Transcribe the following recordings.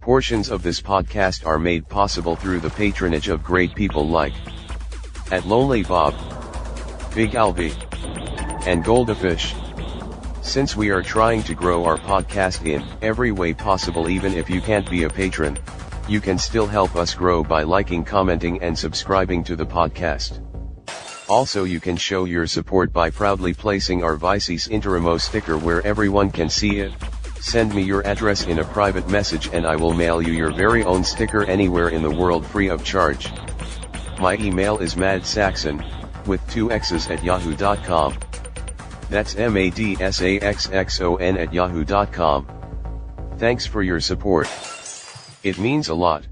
Portions of this podcast are made possible through the patronage of great people like At Lonely Bob, Big Alby, and Goldafish. Since we are trying to grow our podcast in every way possible, even if you can't be a patron, you can still help us grow by liking, commenting, and subscribing to the podcast. Also, you can show your support by proudly placing our Vicis Interimo sticker where everyone can see it. Send me your address in a private message and I will mail you your very own sticker anywhere in the world free of charge. My email is madsaxon, with 2 X's at yahoo.com. That's madsaxxon at yahoo.com. Thanks for your support. It means a lot.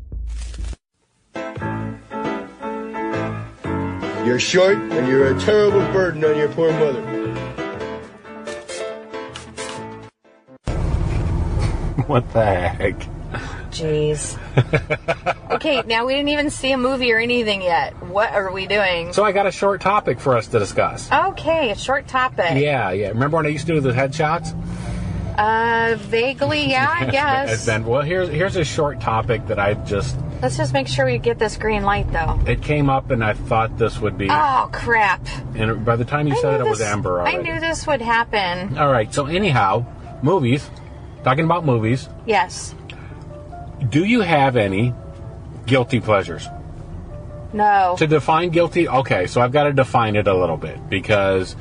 You're short and you're a terrible burden on your poor mother. What the heck? Jeez. Okay, now we didn't even see a movie or anything yet. What are we doing? So I got a short topic for us to discuss. Okay, a short topic. Yeah. Remember when I used to do the headshots? Vaguely, yeah, I guess. Well, here's a short topic that I just... Let's just make sure we get this green light, though. It came up and I thought this would be... Oh, crap. And by the time you said it was Amber already. I knew this would happen. All right, so anyhow, movies. Talking about movies. Yes. Do you have any guilty pleasures? No. To define guilty, okay, so I've got to define it a little bit because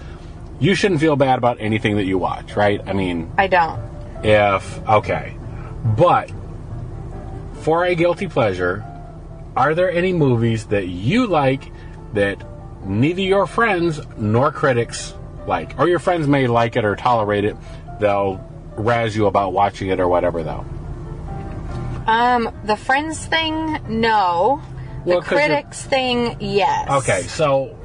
you shouldn't feel bad about anything that you watch, right? I mean... I don't. Okay. But for a guilty pleasure, are there any movies that you like that neither your friends nor critics like? Or your friends may like it or tolerate it. They'll razz you about watching it or whatever, though. The friends thing, no. The critics thing, yes. Okay, so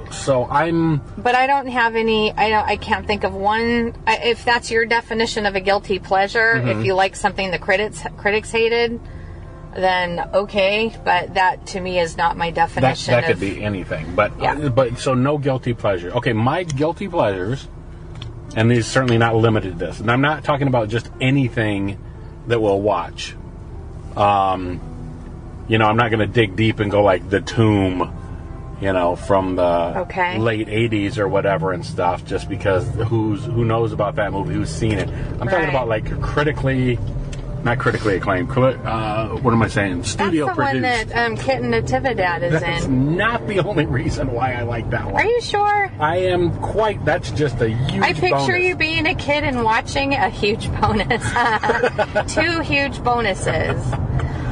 I'm... But I don't have any, I can't think of one. If that's your definition of a guilty pleasure, if you like something the critics hated, then okay, but that to me is not my definition. That could be anything, but so no guilty pleasure. Okay, my guilty pleasures, and these certainly not limited to this, and I'm not talking about just anything that we'll watch. I'm not going to dig deep and go like The Tomb, from the late 80s or whatever and stuff, just because who knows about that movie, who's seen it. I'm talking about like not critically acclaimed, what am I saying? Studio produced. That's the one that Kit and Natividad is That's in. Not the only reason why I like that one. Are you sure? I am quite, that's just a huge bonus. I picture you being a kid and watching a huge bonus. 2 huge bonuses.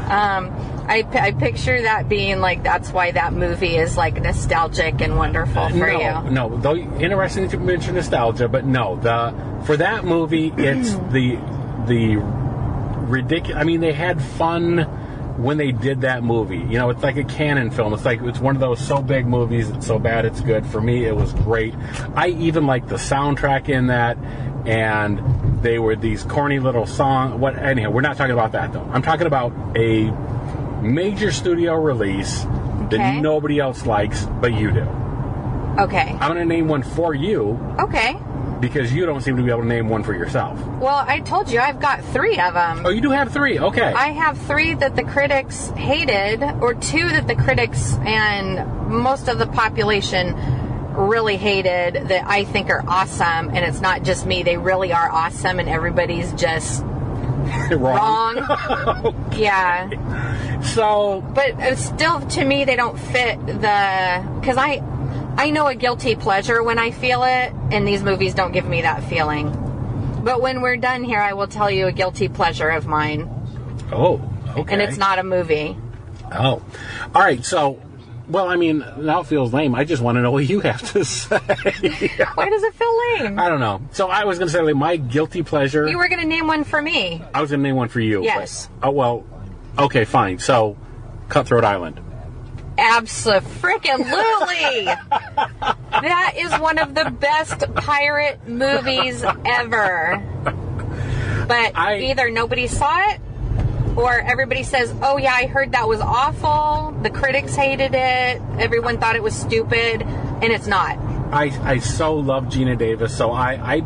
I picture that being like, that's why that movie is like nostalgic and wonderful for you. No, though interesting that you mention nostalgia, but no, for that movie, it's the ridiculous. I mean, they had fun when they did that movie. It's like a canon film. It's one of those so big movies, it's so bad it's good. For me, it was great. I even liked the soundtrack in that, and they were these corny little songs. Anyhow, we're not talking about that though. I'm talking about a major studio release that nobody else likes, but you do. Okay. I'm going to name one for you. Okay. Because you don't seem to be able to name one for yourself. Well, I told you I've got 3 of them. Oh, you do have 3? Okay. I have 3 that the critics hated, or 2 that the critics and most of the population really hated that I think are awesome. And it's not just me. They really are awesome, and everybody's just wrong. Okay. Yeah. So... But still, to me, they don't fit because I know a guilty pleasure when I feel it, and these movies don't give me that feeling. But when we're done here, I will tell you a guilty pleasure of mine. Oh, okay. And it's not a movie. Oh. All right, so, well, I mean, now it feels lame. I just want to know what you have to say. Why does it feel lame? I don't know. So I was going to say, like, my guilty pleasure... You were going to name one for me. I was going to name one for you. Yes. But, well, okay, fine. So, Cutthroat Island. Abso-freaking-lutely! That is one of the best pirate movies ever. But either nobody saw it, or everybody says, oh yeah, I heard that was awful, the critics hated it, everyone thought it was stupid, and it's not. I so love Gina Davis, so I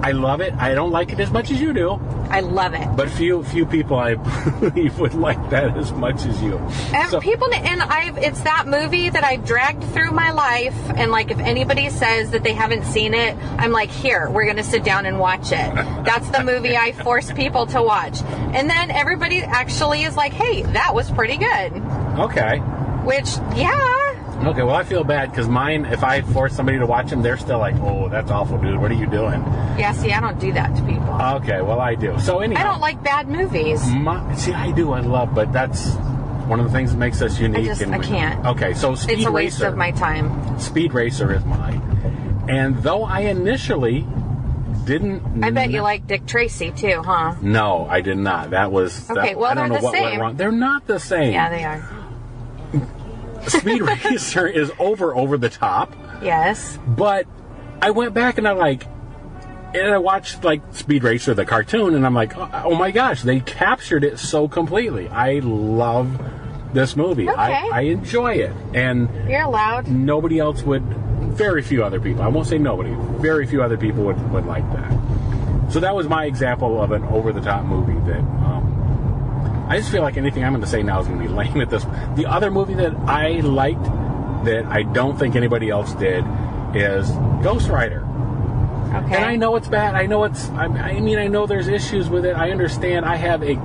I love it. I don't like it as much as you do. I love it. But few people I believe would like that as much as you. It's that movie that I've dragged through my life, and like if anybody says that they haven't seen it, I'm like, here, we're gonna sit down and watch it. That's the movie I force people to watch. And then everybody actually is like, hey, that was pretty good. Okay. Which, yeah. Okay, well, I feel bad because mine, if I force somebody to watch them, they're still like, oh, that's awful, dude. What are you doing? Yeah, see, I don't do that to people. Okay, well, I do. So anyhow. I don't like bad movies. See, I do. I love, but that's one of the things that makes us unique. I can't. Okay, so Speed Racer. It's a waste of my time. Speed Racer is mine. And though I initially didn't... I bet you like Dick Tracy, too, huh? No, I did not. That was... Okay, well, they're the same. Went wrong. They're not the same. Yeah, they are. Speed Racer is over the top. Yes. But I went back and I watched like Speed Racer, the cartoon, and I'm like, oh my gosh, they captured it so completely. I love this movie. Okay. I enjoy it. And you're allowed. Nobody else would, very few other people, I won't say nobody, very few other people would like that. So that was my example of an over-the-top movie that I just feel like anything I'm going to say now is going to be lame at this. The other movie that I liked that I don't think anybody else did is Ghost Rider. Okay. And I know it's bad. I know I know there's issues with it. I understand. I have a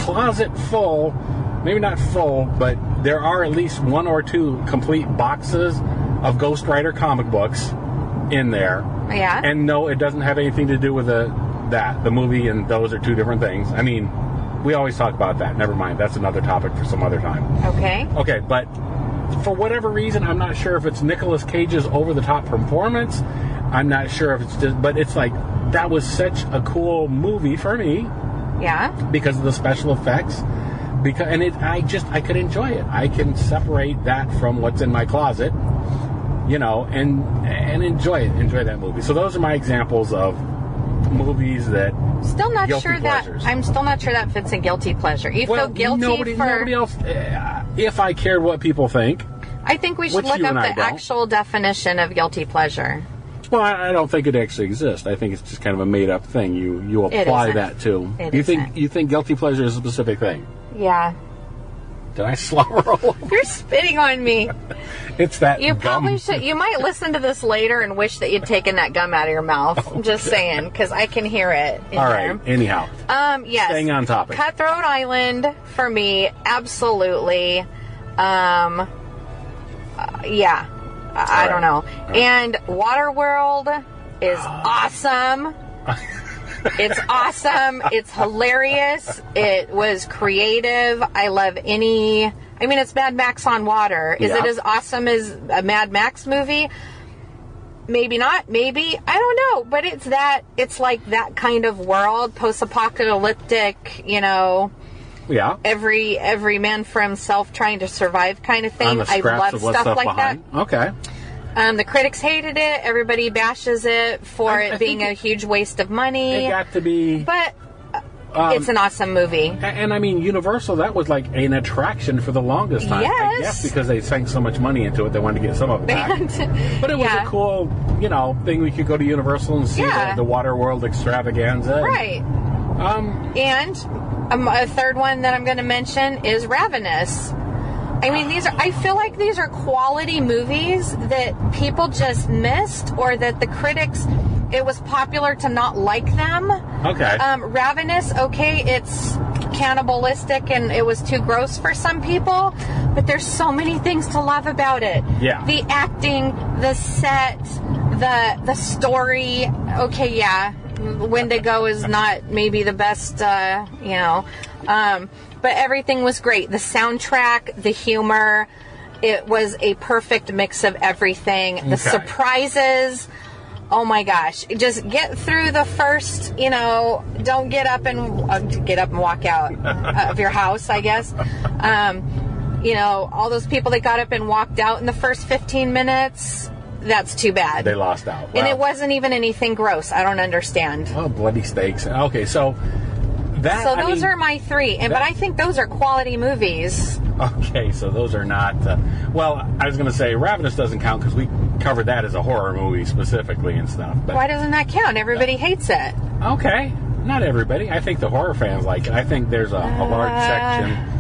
closet full, maybe not full, but there are at least one or two complete boxes of Ghost Rider comic books in there. Yeah. And no, it doesn't have anything to do with the movie, and those are two different things. I mean, we always talk about that. Never mind. That's another topic for some other time. Okay. Okay, but for whatever reason, I'm not sure if it's Nicolas Cage's over-the-top performance. I'm not sure if it's just... But it's like, that was such a cool movie for me. Yeah. Because of the special effects. I could enjoy it. I can separate that from what's in my closet, and enjoy it. Enjoy that movie. So those are my examples of movies that still not sure pleasures. I'm still not sure that fits a guilty pleasure. You feel guilty nobody else. If I cared what people think, I think we should look up the actual definition of guilty pleasure. Well, I don't think it actually exists. I think it's just kind of a made up thing. You apply that to. You think guilty pleasure is a specific thing? Yeah. Did I slobber all over? You're spitting on me. It's that you gum. Probably should. You might listen to this later and wish that you'd taken that gum out of your mouth. I'm just saying, because I can hear it in all right. there. Anyhow. Yes. Staying on topic. Cutthroat Island, for me, absolutely. Yeah. I don't know. Right. And Waterworld is awesome. It's awesome. It's hilarious. It was creative. I love it's Mad Max on water. Is it as awesome as a Mad Max movie? Maybe not. Maybe. I don't know. But it's like that kind of world, post-apocalyptic, Yeah. Every man for himself trying to survive kind of thing. I love stuff like that. Okay. The critics hated it. Everybody bashes it for it being a huge waste of money. It got to be... But it's an awesome movie. And I mean, Universal, that was like an attraction for the longest time. Yes. I guess because they sank so much money into it, they wanted to get some of it back. But it was a cool, thing. We could go to Universal and see the Waterworld extravaganza. Right. And a third one that I'm going to mention is Ravenous. I mean, I feel like these are quality movies that people just missed, or that the critics, it was popular to not like them. Okay. Ravenous, it's cannibalistic and it was too gross for some people, but there's so many things to love about it. Yeah. The acting, the set, the story. Okay, yeah. Wendigo is not maybe the best, but everything was great. The soundtrack, the humor, it was a perfect mix of everything. The surprises, oh my gosh. Just get through the first, don't get up and walk out of your house, I guess. All those people that got up and walked out in the first 15 minutes, that's too bad. They lost out. Wow. And it wasn't even anything gross. I don't understand. Oh, bloody steaks. Okay, so... those are my three, but I think those are quality movies. Okay, so those are not... I was going to say Ravenous doesn't count because we cover that as a horror movie specifically and stuff. But why doesn't that count? Everybody hates it. Okay, not everybody. I think the horror fans like it. I think there's a large section.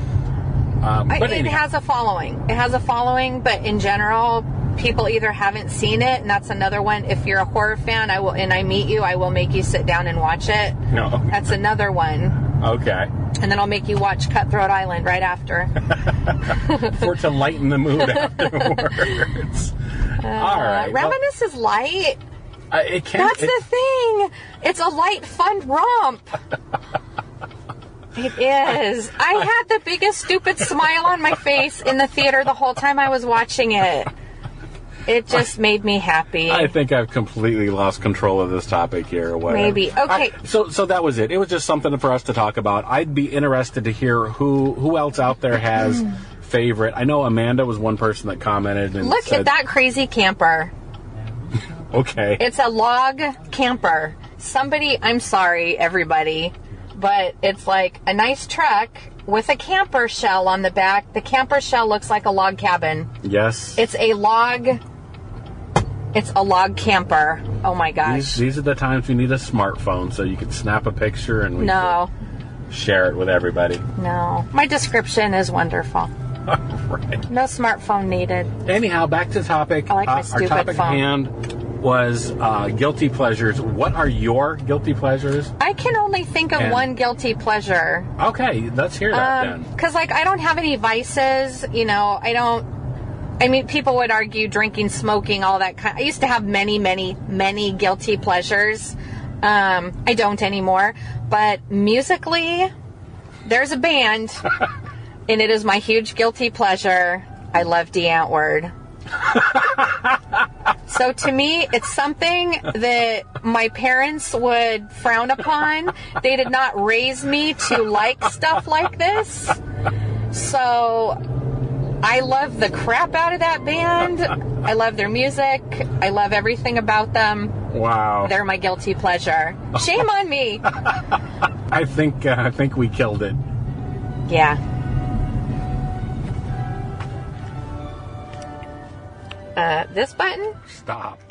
But it has a following. It has a following, but in general, people either haven't seen it, and that's another one. If you're a horror fan, and I meet you, I will make you sit down and watch it. No. That's another one. Okay. And then I'll make you watch Cutthroat Island right after. To lighten the mood afterwards. All right. Ravenous is light. It can. That's the thing. It's a light, fun romp. It is. I had the biggest stupid smile on my face in the theater the whole time I was watching it. It just made me happy. I think I've completely lost control of this topic here or whatever. Maybe. Okay. So that was it. It was just something for us to talk about. I'd be interested to hear who else out there has favorite. I know Amanda was one person that commented and Look said, at that crazy camper. Okay. It's a log camper. I'm sorry, everybody, but it's like a nice truck with a camper shell on the back. The camper shell looks like a log cabin. Yes. It's a log camper. Oh my gosh. These are the times we need a smartphone so you can snap a picture and we can share it with everybody. No. My description is wonderful. Right. No smartphone needed. Anyhow, back to the topic. I like my stupid our topic phone. at hand was guilty pleasures. What are your guilty pleasures? I can only think of one guilty pleasure. Okay, let's hear that then. Because, I don't have any vices. People would argue drinking, smoking, all that kind. I used to have many, many, many guilty pleasures. I don't anymore. But musically, there's a band, and it is my huge guilty pleasure. I love ANTWOORD. So to me, it's something that my parents would frown upon. They did not raise me to like stuff like this. So I love the crap out of that band. I love their music. I love everything about them. Wow. They're my guilty pleasure. Shame on me. I think we killed it. Yeah. This button? Stop.